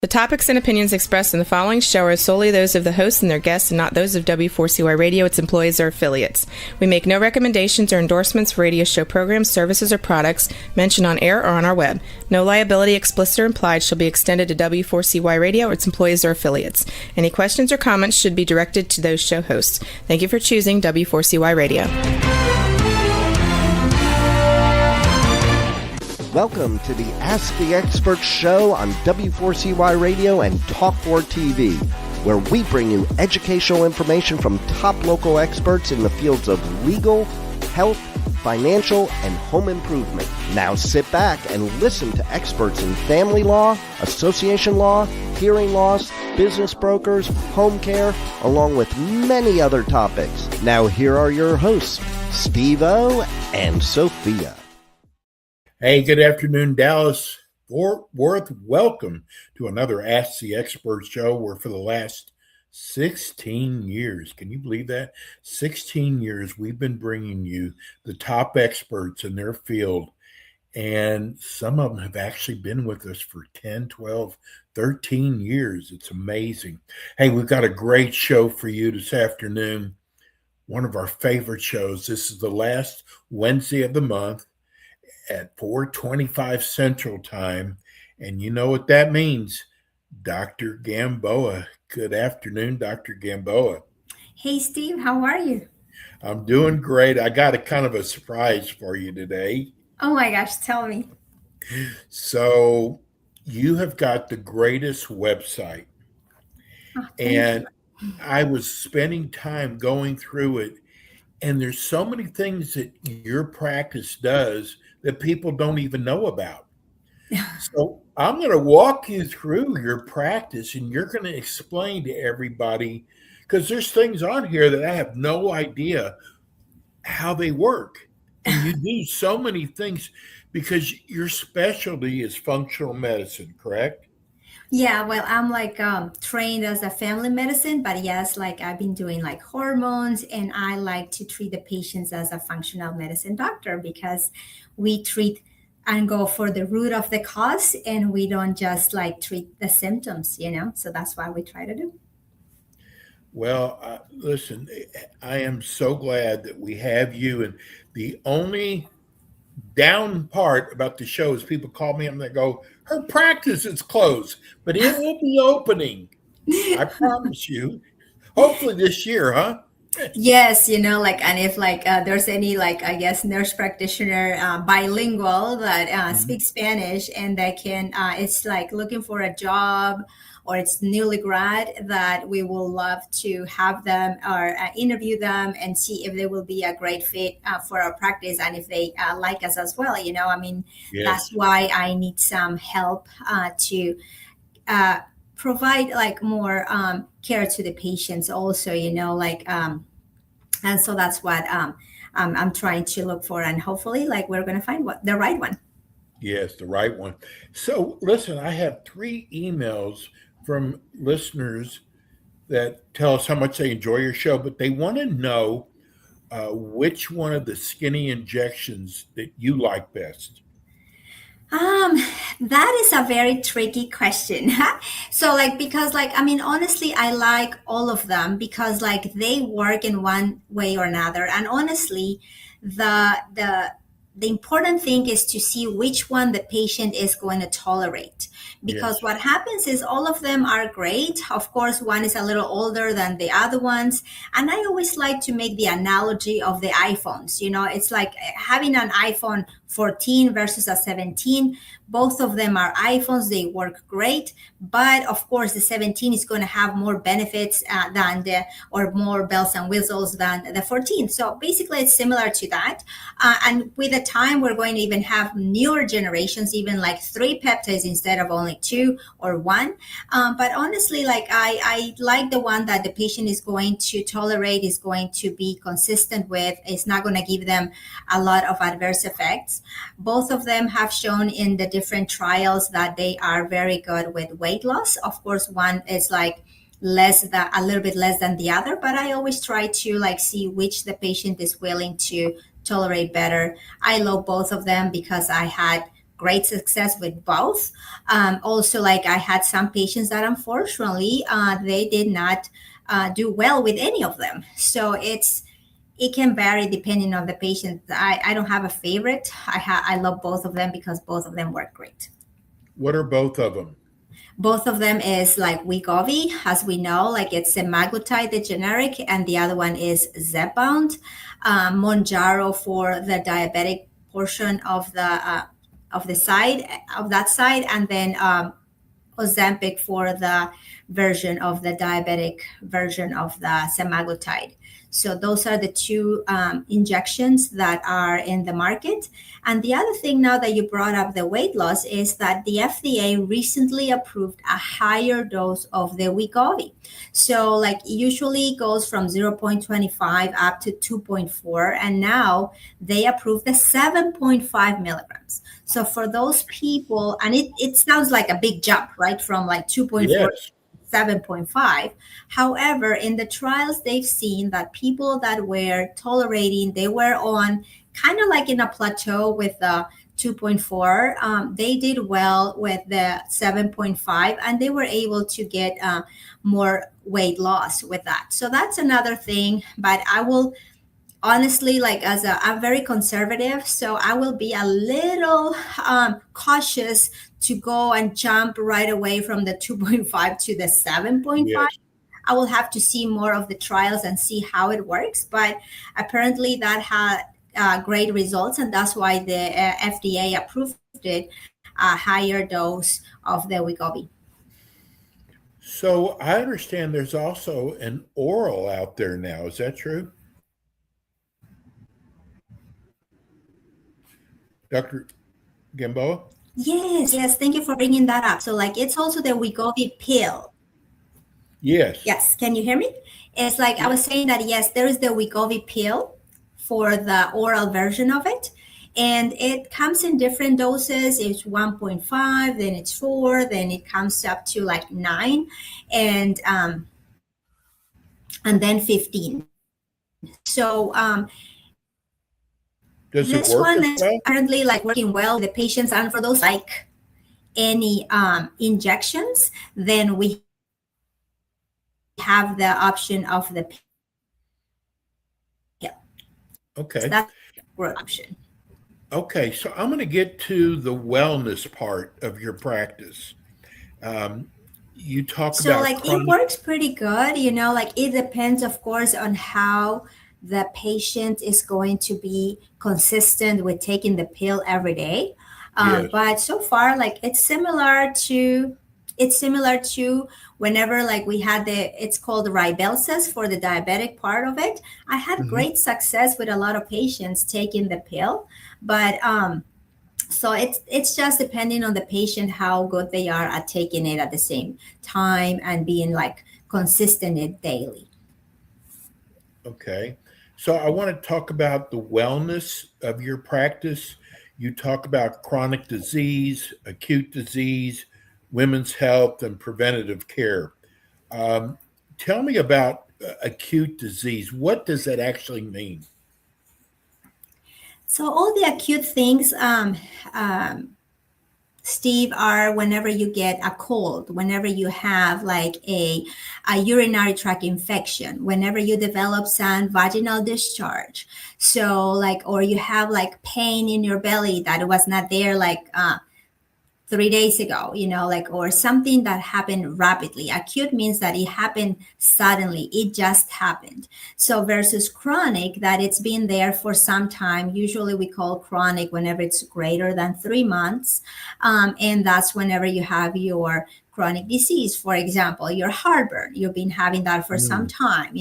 The topics and opinions expressed in the following show are solely those of the hosts and their guests and not those of W4CY Radio, its employees, or affiliates. We make no recommendations or endorsements for radio show programs, services, or products mentioned on air or on our web. No liability, explicit or implied, shall be extended to W4CY Radio or its employees or affiliates. Any questions or comments should be directed to those show hosts. Thank you for choosing W4CY Radio. Welcome to the Ask the Expert show on W4CY Radio and Talk4 TV, where we bring you educational information from top local experts in the fields of legal, health, financial, and home improvement. Now sit back and listen to experts in family law, association law, hearing loss, business brokers, home care, along with many other topics. Now here are your hosts, Steve-O and Sophia. Hey, good afternoon, Dallas. Fort Worth, welcome to another Ask the Expert show where for the last 16 years, can you believe that? 16 years we've been bringing you the top experts in their field, and some of them have actually been with us for 10, 12, 13 years. It's amazing. Hey, we've got a great show for you this afternoon. One of our favorite shows. This is the last Wednesday of the month at 4:25 Central Time. And you know what that means. Dr. Gamboa. Good afternoon, Dr. Gamboa. Hey, Steve. How are you? I'm doing great. I got a kind of a surprise for you today. Oh, my gosh. Tell me. So you have got the greatest website. Oh, and I was spending time going through it. And there's so many things that your practice does that people don't even know about. So I'm going to walk you through your practice and you're going to explain to everybody, because there's things on here that I have no idea how they work. And you do so many things because your specialty is functional medicine, correct? Yeah, well, I'm trained as a family medicine, but yes, I've been doing hormones, and I like to treat the patients as a functional medicine doctor because we treat and go for the root of the cause, and we don't just treat the symptoms, so that's what we try to do. Well, listen, I am so glad that we have you, and the only down part about the show is people call me and they go, her practice is closed, but it will be opening. I promise you. Hopefully this year, huh? Yes, and if there's any I guess nurse practitioner bilingual that speaks Spanish and that can it's looking for a job or it's newly grad, that we will love to have them or interview them and see if they will be a great fit for our practice and if they like us as well. Yes. That's why I need some help to provide more care to the patients also, and so that's what I'm trying to look for, and hopefully we're going to find the right one. Yes, the right one. So listen, I have 3 emails from listeners that tell us how much they enjoy your show, but they want to know which one of the skinny injections that you like best. That is a very tricky question. So because honestly, I like all of them because they work in one way or another. And honestly, the important thing is to see which one the patient is going to tolerate. Because Yes. what happens is all of them are great. Of course, one is a little older than the other ones. And I always like to make the analogy of the iPhones. It's like having an iPhone 14 versus a 17. Both of them are iPhones. They work great. But of course, the 17 is going to have more benefits or more bells and whistles than the 14. So basically, it's similar to that. And with the time, we're going to even have newer generations, even 3 peptides instead of only 2 or 1. But honestly, I like the one that the patient is going to tolerate, is going to be consistent with. It's not going to give them a lot of adverse effects. Both of them have shown in the different trials that they are very good with weight loss. Of course, one is a little bit less than the other, but I always try to see which the patient is willing to tolerate better. I love both of them because I had great success with both. Also, like I had some patients that unfortunately they did not do well with any of them. So it can vary depending on the patient. I don't have a favorite. I love both of them because both of them work great. What are both of them? Both of them is like Wegovy, as we know, like it's semaglutide, the generic, and the other one is Zepbound. Monjaro for the diabetic portion of the side of that side, and then Ozempic for the version of the diabetic version of the semaglutide. So those are the two injections that are in the market. And the other thing now that you brought up the weight loss is that the FDA recently approved a higher dose of the Wegovy. So like usually it goes from 0.25 up to 2.4. And now they approved the 7.5 milligrams. So for those people, and it sounds like a big jump, right? From like 2.4 Yes. 7.5. However, in the trials, they've seen that people that were tolerating, they were on kind of like in a plateau with the 2.4. They did well with the 7.5, and they were able to get more weight loss with that. So that's another thing. But I will honestly, like I'm very conservative, so I will be a little cautious to go and jump right away from the 2.5 to the 7.5. Yes. I will have to see more of the trials and see how it works. But apparently that had great results, and that's why the FDA approved it, a higher dose of the Wegovy. So I understand there's also an oral out there now. Is that true? Dr. Gamboa? Yes. Thank you for bringing that up. So like it's also the Wegovy pill. Yes. Yes. Can you hear me? It's like I was saying that, yes, there is the Wegovy pill for the oral version of it. And it comes in different doses. It's 1.5, then it's 4, then it comes up to like 9, and then 15. So Does it this work one as is well? currently like working well with the patients, and for those like any injections, then we have the option of the pill. Okay. So that's a good option. Okay. So I'm going to get to the wellness part of your practice. You talk So about like it chronic. works pretty good, like it depends, of course, on how the patient is going to be consistent with taking the pill every day. Yes. But so far, like it's similar to whenever like we had it's called Ribelsis for the diabetic part of it. I had Mhm. great success with a lot of patients taking the pill, but so it's just depending on the patient how good they are at taking it at the same time and being like consistent it daily. Okay. So I want to talk about the wellness of your practice. You talk about chronic disease, acute disease, women's health, and preventative care. Um, Tell me about acute disease. What does that actually mean? So all the acute things, Steve, are whenever you get a cold, whenever you have like a urinary tract infection, whenever you develop some vaginal discharge. So like, or you have like pain in your belly that was not there like 3 days ago, like, or something that happened rapidly. Acute means that it happened suddenly, it just happened. So versus chronic, that it's been there for some time. Usually we call chronic whenever it's greater than 3 months. And that's whenever you have your chronic disease, for example, your heartburn, you've been having that for some time,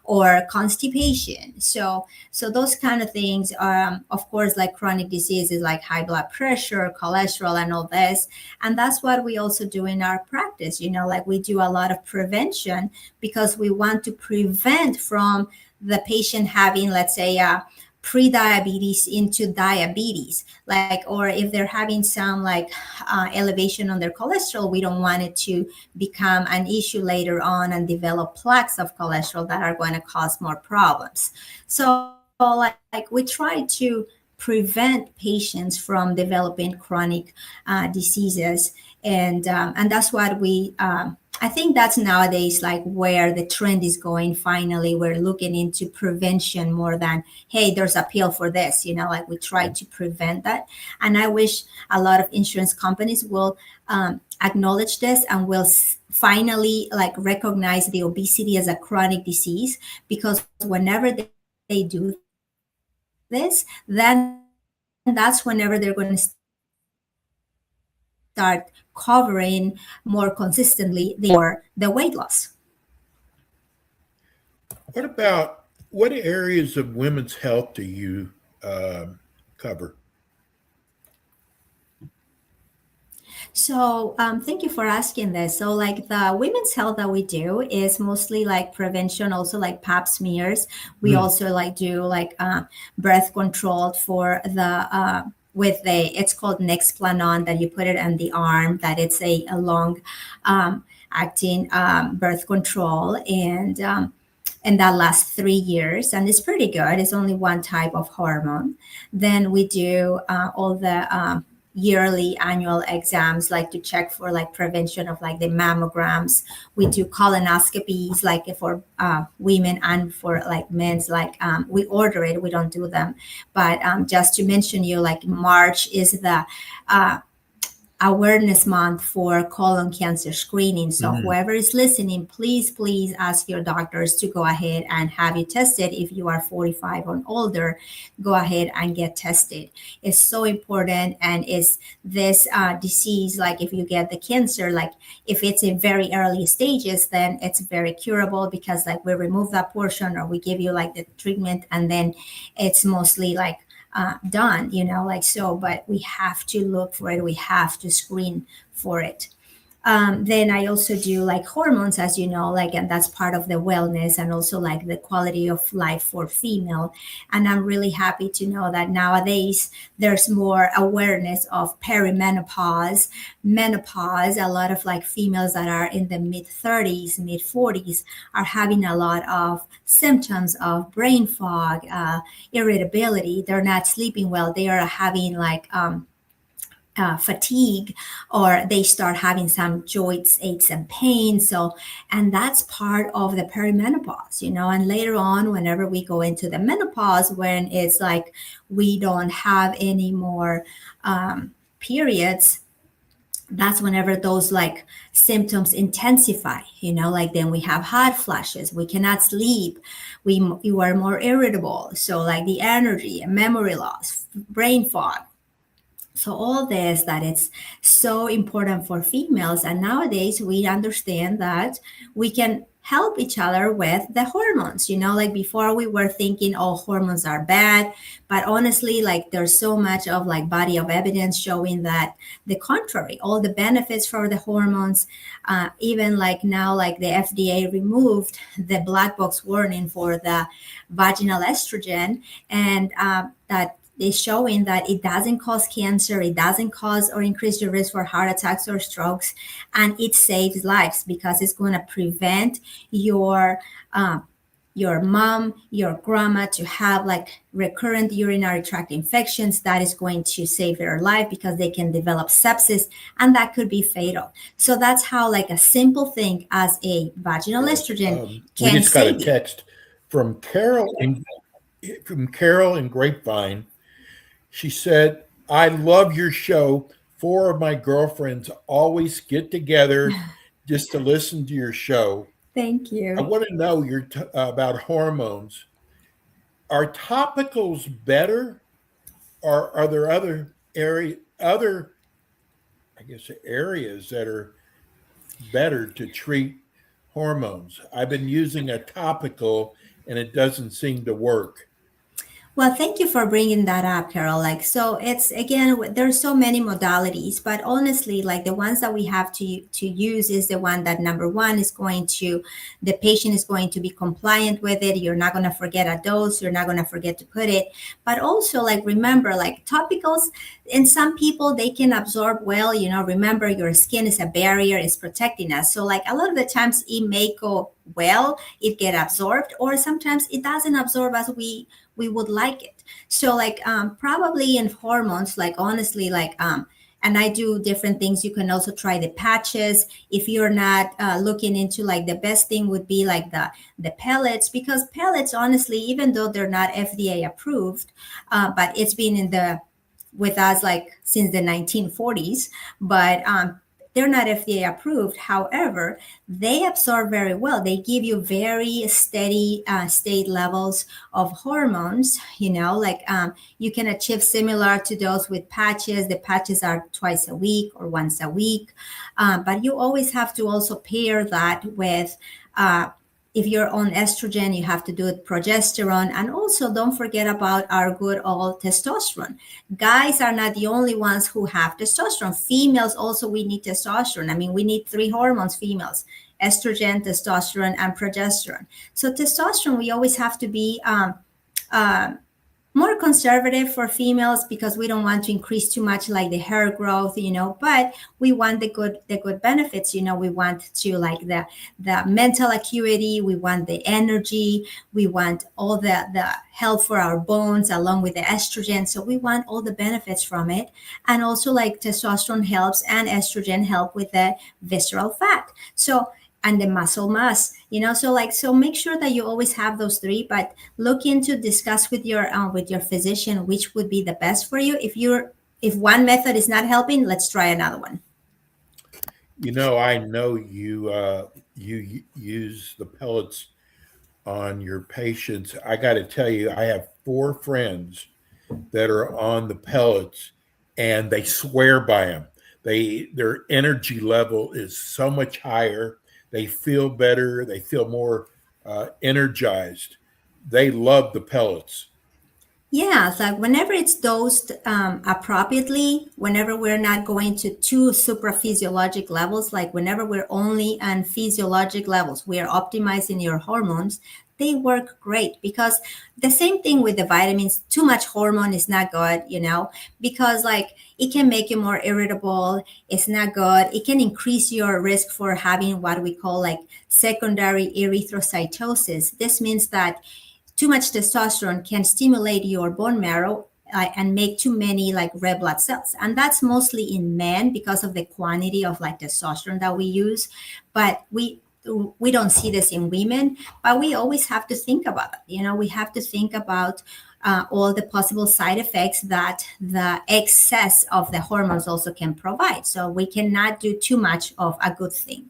or constipation. So those kind of things are, of course, like chronic diseases like high blood pressure, cholesterol, and all this. And that's what we also do in our practice, like we do a lot of prevention because we want to prevent from the patient having, let's say, pre-diabetes into diabetes, like, or if they're having some like elevation on their cholesterol, we don't want it to become an issue later on and develop plaques of cholesterol that are going to cause more problems. So like we try to prevent patients from developing chronic diseases. And that's what we I think that's nowadays like where the trend is going. Finally, we're looking into prevention more than, hey, there's a pill for this, like we try to prevent that. And I wish a lot of insurance companies will acknowledge this and will finally like recognize the obesity as a chronic disease, because whenever they do this, then that's whenever they're going to start covering more consistently the weight loss. What areas of women's health do you cover? So thank you for asking this. So like the women's health that we do is mostly like prevention, also like pap smears. We also like do like birth control for the it's called Nexplanon, that you put it on the arm, that it's a long acting birth control, and that lasts 3 years, and it's pretty good. It's only one type of hormone. Then we do all the yearly annual exams, like to check for like prevention of like the mammograms. We do colonoscopies, like for women and for like men's, like we order it, we don't do them. But just to mention you, like March is the awareness month for colon cancer screening. So whoever is listening, please ask your doctors to go ahead and have you tested. If you are 45 or older, go ahead and get tested. It's so important. And is this disease, like if you get the cancer, like if it's in very early stages, then it's very curable, because like we remove that portion, or we give you like the treatment, and then it's mostly like done, like so. But we have to look for it. We have to screen for it. Then I also do like hormones, as you know, like, and that's part of the wellness, and also like the quality of life for female. And I'm really happy to know that nowadays there's more awareness of perimenopause, menopause. A lot of like females that are in the mid 30s, mid 40s are having a lot of symptoms of brain fog, irritability. They're not sleeping well. They are having like fatigue, or they start having some joints aches and pains. So, and that's part of the perimenopause, and later on, whenever we go into the menopause, when it's like we don't have any more periods, that's whenever those like symptoms intensify, like then we have hot flashes, we cannot sleep, you are more irritable. So like the energy, memory loss, brain fog. So all this, that it's so important for females. And nowadays we understand that we can help each other with the hormones. Like before we were thinking, oh, hormones are bad. But honestly, like there's so much of like body of evidence showing that the contrary, all the benefits for the hormones, even like now, like the FDA removed the black box warning for the vaginal estrogen, and that is showing that it doesn't cause cancer, it doesn't cause or increase your risk for heart attacks or strokes, and it saves lives, because it's going to prevent your mom, your grandma to have like recurrent urinary tract infections. That is going to save their life, because they can develop sepsis, and that could be fatal. So that's how like a simple thing as a vaginal estrogen can we just got a save you. text from Carol in Grapevine. She said, I love your show. 4 of my girlfriends always get together just to listen to your show. Thank you. I want to know about hormones. Are topicals better, or are there other areas that are better to treat hormones? I've been using a topical and it doesn't seem to work. Well, thank you for bringing that up, Carol. Like, so it's, again, there's so many modalities, but honestly, like the ones that we have to use is the one that, number one, is the patient is going to be compliant with it. You're not going to forget a dose. You're not going to forget to put it. But also, like, remember, like topicals, in some people, they can absorb well. Remember, your skin is a barrier, it's protecting us. So like a lot of the times it may go well, it get absorbed, or sometimes it doesn't absorb as we would like it. So like probably in hormones, like honestly, like and I do different things. You can also try the patches. If you're not looking into, like, the best thing would be like the pellets, because pellets, honestly, even though they're not FDA approved, but it's been in the with us like since the 1940s, but they're not FDA approved. However, they absorb very well. They give you very steady state levels of hormones, like you can achieve similar to those with patches. The patches are twice a week or once a week. But you always have to also pair that with if you're on estrogen, you have to do it progesterone. And also don't forget about our good old testosterone. Guys are not the only ones who have testosterone. Females also, we need testosterone. I mean, we need 3 hormones, females: estrogen, testosterone, and progesterone. So testosterone, we always have to be more conservative for females, because we don't want to increase too much, like the hair growth, but we want the good benefits. We want to, like, the mental acuity, we want the energy, we want all the help for our bones along with the estrogen. So we want all the benefits from it. And also, like, testosterone helps and estrogen help with the visceral fat. So, and the muscle mass, so make sure that you always have those 3, but look into, discuss with your physician which would be the best for you. If one method is not helping, let's try another one. I know you use the pellets on your patients. I got to tell you, I have 4 friends that are on the pellets, and they swear by them. Their energy level is so much higher. They feel better. They feel more energized. They love the pellets. Yeah, it's like whenever it's dosed appropriately, whenever we're not going to too supraphysiologic levels, like whenever we're only on physiologic levels, we are optimizing your hormones, they work great. Because the same thing with the vitamins, too much hormone is not good, because like it can make you more irritable. It's not good. It can increase your risk for having what we call like secondary erythrocytosis. This means that too much testosterone can stimulate your bone marrow and make too many like red blood cells. And that's mostly in men because of the quantity of like testosterone that we use. But we don't see this in women, but we always have to think about it. We have to think about all the possible side effects that the excess of the hormones also can provide. So we cannot do too much of a good thing.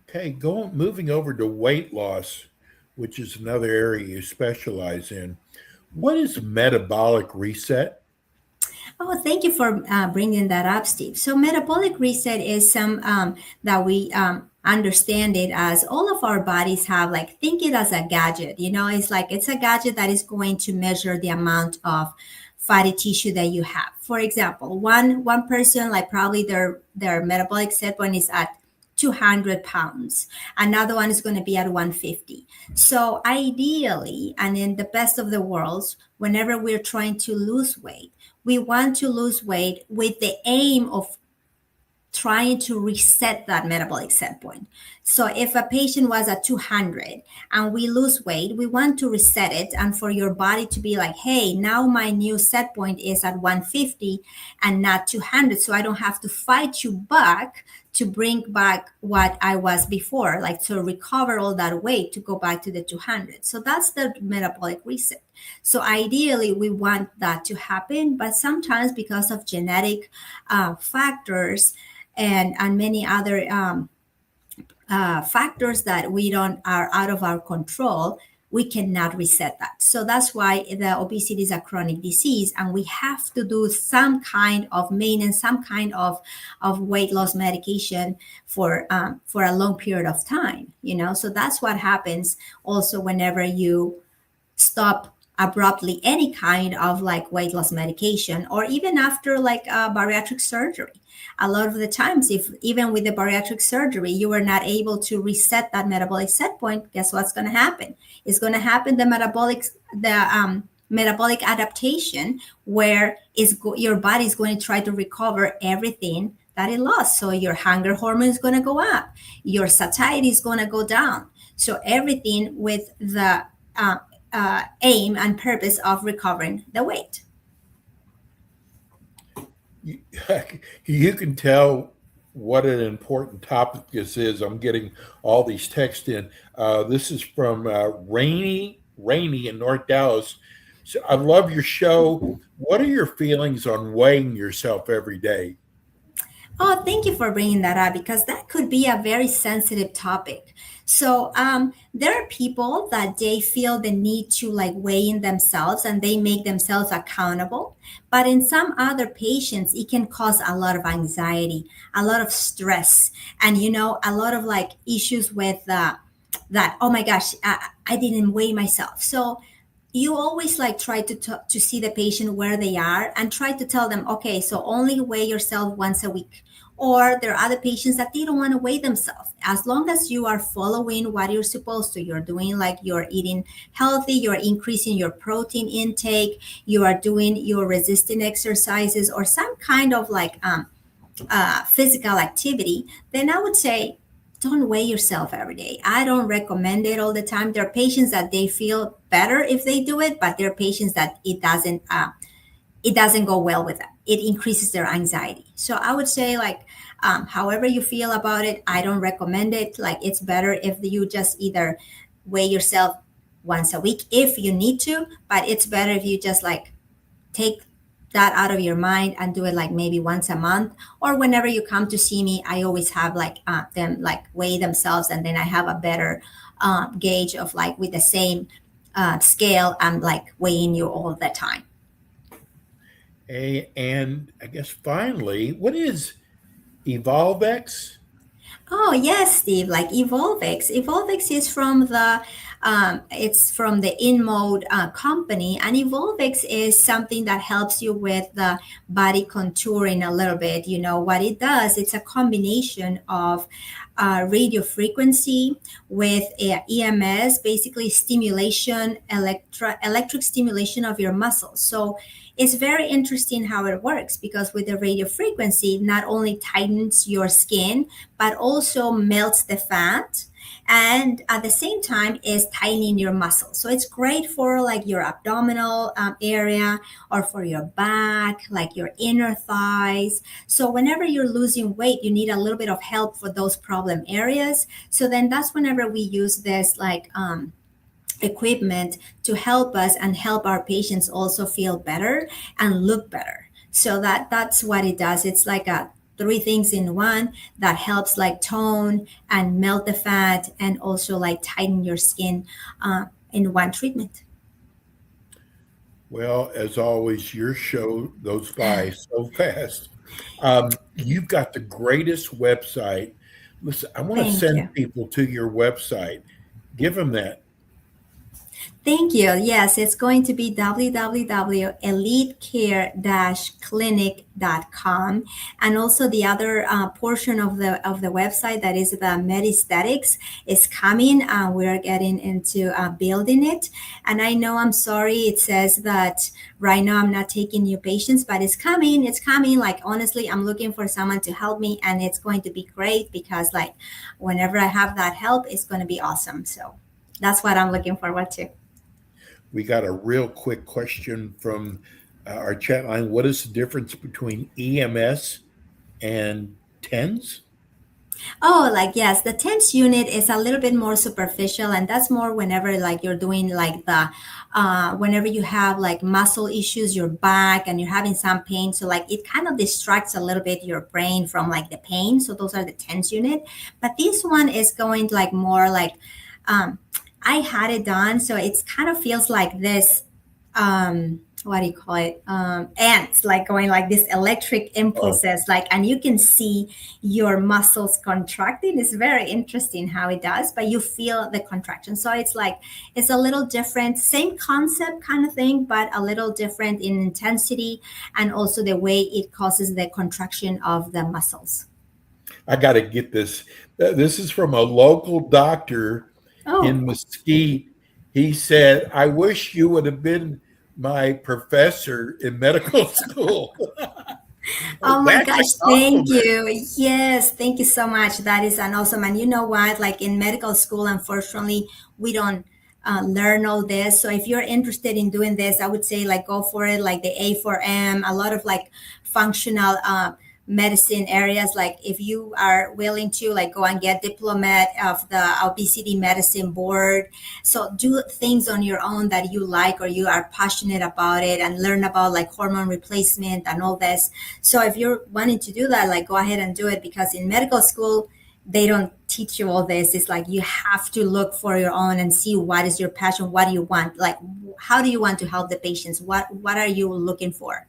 Okay, moving over to weight loss, which is another area you specialize in. What is metabolic reset? Oh, thank you for bringing that up, Steve. So metabolic reset is some that we understand it as all of our bodies have, like, think it as a gadget. It's a gadget that is going to measure the amount of fatty tissue that you have. For example, one person, like, probably their metabolic set point is at 200 pounds. Another one is going to be at 150. So ideally, and in the best of the worlds, whenever we're trying to lose weight, we want to lose weight with the aim of trying to reset that metabolic set point. So if a patient was at 200 and we lose weight, we want to reset it, and for your body to be like, hey, now my new set point is at 150 and not 200. So I don't have to fight you back to bring back what I was before, like to recover all that weight to go back to the 200. So that's the metabolic reset. So ideally, we want that to happen, but sometimes because of genetic factors and many other factors that are out of our control, we cannot reset that. So that's why the obesity is a chronic disease, and we have to do some kind of maintenance, some kind of weight loss medication for a long period of time. So that's what happens also whenever you stop abruptly any kind of like weight loss medication, or even after like bariatric surgery. A lot of the times, if even with the bariatric surgery, you were not able to reset that metabolic set point, guess what's going to happen? It's going to happen the metabolic adaptation, where your body is going to try to recover everything that it lost. So your hunger hormone is going to go up, your satiety is going to go down. So everything with the aim and purpose of recovering the weight. You, you can tell what an important topic this is. I'm getting all these texts in. This is from Rainy in North Dallas. So I love your show. What are your feelings on weighing yourself every day? Oh, thank you for bringing that up because that could be a very sensitive topic. So, there are people that they feel the need to like weigh in themselves and they make themselves accountable. But in some other patients, it can cause a lot of anxiety, a lot of stress, and a lot of like issues with that. Oh my gosh, I didn't weigh myself. So you always like try to see the patient where they are and try to tell them, okay, so only weigh yourself once a week. Or there are other patients that they don't want to weigh themselves. As long as you are following what you're supposed to, you're doing like you're eating healthy, you're increasing your protein intake, you are doing your resistant exercises or some kind of like physical activity, then I would say don't weigh yourself every day. I don't recommend it all the time. There are patients that they feel better if they do it, but there are patients that it doesn't go well with them. It increases their anxiety. So I would say like however you feel about it, I don't recommend it. Like it's better if you just either weigh yourself once a week if you need to, but it's better if you just like take that out of your mind and do it like maybe once a month or whenever you come to see me. I always have like them like weigh themselves and then I have a better gauge of like with the same scale. I'm like weighing you all the time. And I guess finally, what is Evolvex? Oh yes, Steve. Like Evolvex. Evolvex is from the it's from the InMode company, and Evolvex is something that helps you with the body contouring a little bit. You know what it does? It's a combination of radio frequency with EMS, basically stimulation, electric stimulation of your muscles. So it's very interesting how it works because with the radio frequency, not only tightens your skin, but also melts the fat. And at the same time is tightening your muscles. So it's great for like your abdominal area or for your back, like your inner thighs. So whenever you're losing weight, you need a little bit of help for those problem areas. So then that's whenever we use this like equipment to help us and help our patients also feel better and look better. So that's what it does. It's like a three things in one that helps like tone and melt the fat and also like tighten your skin in one treatment. Well, as always, your show goes by so fast. You've got the greatest website. Listen, I want to Thank send you. people to your website. Give them that. Thank you. Yes, it's going to be www.elitecare-clinic.com. And also the other portion of the website that is the Metastatic is coming. We are getting into building it. And I know I'm sorry it says that right now I'm not taking new patients, but it's coming. It's coming. Like honestly, I'm looking for someone to help me and it's going to be great because like whenever I have that help, it's going to be awesome. So that's what I'm looking forward to. We got a real quick question from our chat line. What is the difference between EMS and TENS? Oh, like yes, the TENS unit is a little bit more superficial, and that's more whenever like you're doing like the whenever you have like muscle issues, your back, and you're having some pain. So like it kind of distracts a little bit your brain from like the pain. So those are the TENS unit. But this one is going like more like I had it done, so it's kind of feels like this. What do you call it? Ants, like going like this electric impulses, like, and you can see your muscles contracting. It's very interesting how it does, but you feel the contraction. So it's like, it's a little different, same concept kind of thing, but a little different in intensity and also the way it causes the contraction of the muscles. I got to get this. This is from a local doctor in Oh, Mesquite. He said, I wish you would have been my professor in medical school. oh my That's a gosh, thank compliment. you. Yes, thank you so much. That is an awesome. And you know what? Like in medical school, unfortunately, we don't learn all this. So if you're interested in doing this, I would say like go for it, like the A4M, a lot of like functional medicine areas. Like if you are willing to like go and get diplomat of the obesity medicine board, so do things on your own that you like or you are passionate about it, and learn about like hormone replacement and all this. So if you're wanting to do that, like go ahead and do it, because in medical school they don't teach you all this. It's like you have to look for your own and see what is your passion, what do you want, like how do you want to help the patients, what are you looking for?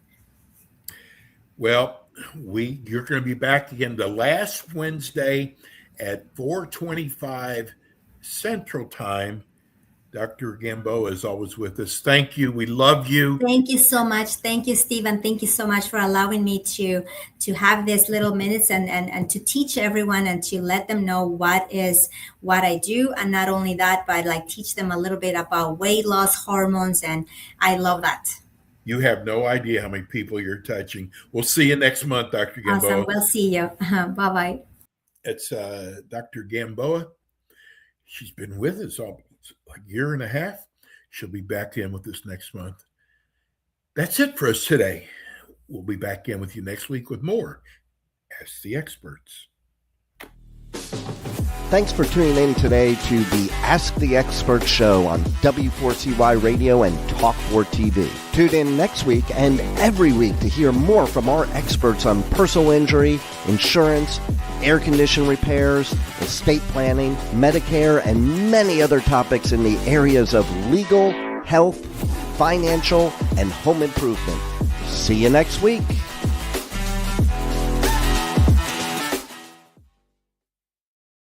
Well, you're going to be back again the last Wednesday at 4:25 Central Time. Dr. Gamboa is always with us. Thank you. We love you. Thank you so much. Thank you, Steve. And thank you so much for allowing me to have these little minutes and to teach everyone and to let them know what I do. And not only that, but like teach them a little bit about weight loss, hormones. And I love that. You have no idea how many people you're touching. We'll see you next month, Dr. Gamboa. Awesome. We'll see you. Bye-bye. It's Dr. Gamboa. She's been with us all a year and a half. She'll be back in with us next month. That's it for us today. We'll be back in with you next week with more Ask the Experts. Thanks for tuning in today to the Ask the Expert show on W4CY Radio and Talk4 TV. Tune in next week and every week to hear more from our experts on personal injury, insurance, air condition repairs, estate planning, Medicare, and many other topics in the areas of legal, health, financial, and home improvement. See you next week.